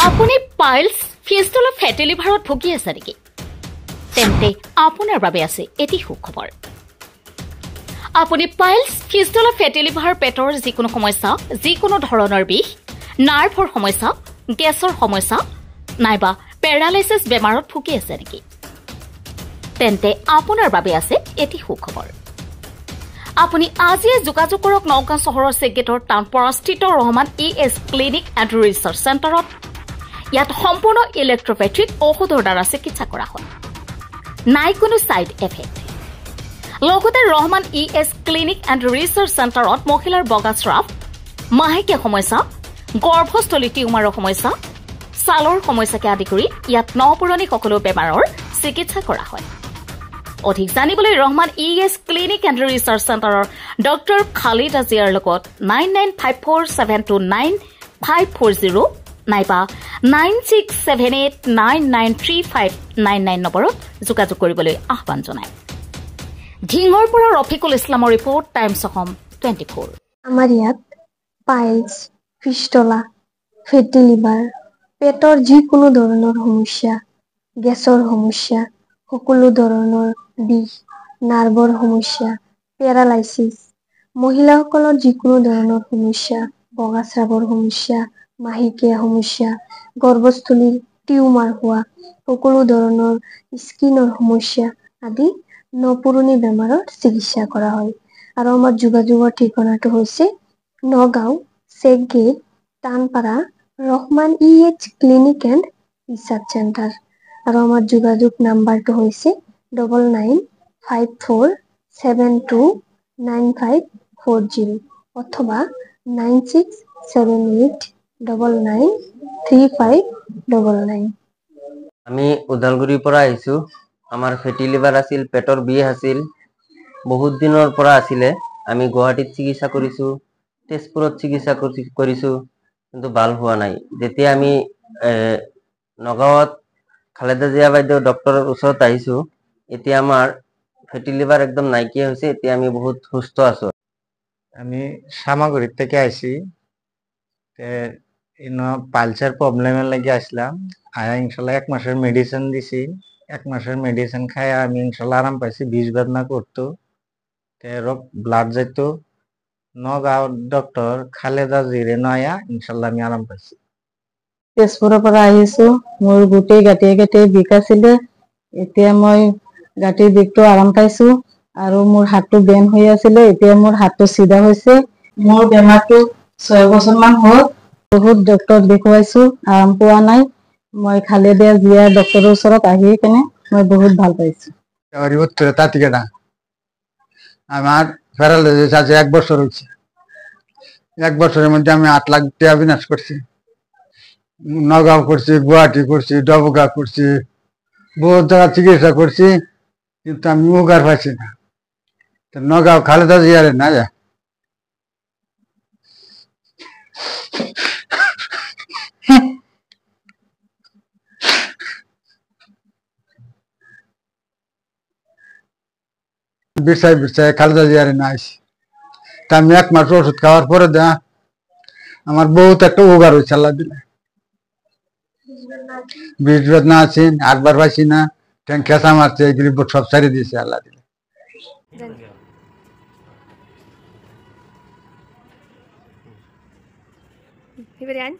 আপুনি piles fistula ফেটি লিভাৰত ভুগি আছে নেকি? তেন্তে আপোনাৰ বাবে আছে এটি সুখবৰ। আপুনি পাইলছ ফিস্টুলা ফেটি লিভাৰ পেটৰ যিকোনো সমস্যা, যিকোনো ধৰণৰ বিষ, নাৰ্ভৰ সমস্যা, গেছৰ সমস্যা নাইবা পেৰালাইচিছ বেমাৰত ভুগি আছে নেকি? তেন্তে আপোনাৰ বাবে আছে এটি সুখবৰ। আপুনি আজিয়ে যোগাযোগ কৰক নগাঁও চহৰৰ চেকগেটৰ টাউনপৰাস্থিত Rahman ES clinic and research চেণ্টাৰত। ইয়াত সম্পূৰ্ণ ইলেক্ট্ৰপেথিক ঔষধৰ দ্বাৰা চিকিৎসা কৰা হয়, নাই কোনো ছাইড এফেক্ট। লগতে Rahman ES clinic and research চেণ্টাৰত মহিলাৰ বগাস্ৰাৱ, মাহেকীয়া সমস্যা, গৰ্ভস্থলী টিউমাৰৰ সমস্যা, ছালৰ সমস্যাকে আদি কৰি ইয়াত নপুৰণি সকলো বেমাৰৰ চিকিৎসা কৰা হয়। অধিক জানিবলৈ Rahman ES clinic and research চেণ্টাৰৰ ডক্টৰ খালিদ আজিয়াৰ লগত 9954729540 নাইবা 9678993599 নম্বৰত যোগাযোগ কৰিবলৈ আহ্বান জনায়। ঢিঙৰ পৰা ৰফিকুল ইছলামৰ ৰিপৰ্ট, টাইমছ অসম 24। আমাৰ ইয়াত পাইলছ, ফিস্টুলা, ফেটি লিভাৰ, পেটৰ যিকোনো ধৰণৰ সমস্যা, গেছৰ সমস্যা, সকলো ধৰণৰ বিষ, নাৰ্ভৰ সমস্যা, পেৰালাইচিছ, মহিলাসকলৰ যিকোনো ধৰণৰ সমস্যা, বগাস্ৰাৱৰ সমস্যা, মাহেকীয়া সমস্যা, গৰ্ভস্থলীৰ টিউমাৰ হোৱা, সকলো ধৰণৰ স্কিনৰ সমস্যা আদি নপুৰণি বেমাৰৰ চিকিৎসা কৰা হয়। আৰু আমাৰ যোগাযোগৰ ঠিকনাটো হৈছে Nagaon check gate Townpara Rahman EH clinic and research centre. আৰু আমাৰ যোগাযোগ নাম্বাৰটো হৈছে 9954729540 অথবা 9678993599। আমি ওদালগুৰিৰ পৰা আহিছো। আমাৰ ফেটি লিভাৰ আছিল, পেটৰ বিষ আছিল, বহুত দিনৰ পৰা আছিলে। আমি গুৱাহাটীত চিকিৎসা কৰিছো, তেজপুৰত চিকিৎসা কৰিছো, কিন্তু ভাল হোৱা নাই। যেতিয়া আমি নগাঁৱত খালেদা জিয়া বাইদেউ ডক্টৰৰ ওচৰত আহিছো, এতিয়া আমাৰ ফেটি লিভাৰ একদম নাইকিয়া হৈছে। এতিয়া আমি বহুত সুস্থ আছো। আমি সামাগুড়ির থেকে আইছি, পালসের প্রবলেমের লাগে আসলাম। আয়া ইনশাল্লাহ 1 মাসের মেডিসিন দিছি। 1 মাসের মেডিসিন খাই আমি ইনশাল্লাহ আরাম পাইছি। বিষ বেদনা করতো, ব্লাড যেত। নগাঁও ডক্টর খালেদা জিরে নয়া ইনশাল্লাহ আমি আরাম পাইছি। তেজপুৰৰ পৰা আহিছো। মোৰ গোটেই গাঁঠিয়ে বিষ আছিলে, এতিয়া মই গাঁঠিৰ বিষটো আৰাম পাইছো। আৰু মোৰ হাতটো বেন হৈ আছিলে, এতিয়া মোৰ হাতটো চিধা হৈছে। মোৰ বেমাৰটো 6 বছৰমান হ'ল। বহুত ডক্টৰ দেখুৱাইছো, আৰাম পোৱা নাই। মই খালেদা জিয়া ডক্টৰৰ ওচৰত আহি কেনে মই বহুত ভাল পাইছো। আমার প্যারালাইসিস আছে 1 বছর হয়েছে। 1 বছরের মধ্যে আমি 8 লাখ টাকা বিনাশ করছি। নগাঁও করছি, গুয়াহাটি করছি, ডবগা করছি, বহুত জায়গা চিকিৎসা করছি, কিন্তু আমি উপকার পাইছি না। নগাঁও খালেদা জিয়ারে না যা বিছাই খালেদা জিয়ারে না আসি। তা আমি 1 মাস ওষুধ খাওয়ার পরে আমার বহুত একটা উপকার হয়েছে আল্লাহ দিলে। বিষ বেদনা আছে, আটবার পাইছি না, ট্যাং খেসা মারছে, এগুলি সব ছাড়িয়ে দিয়েছে আল্লাহ দিলে। Vivian?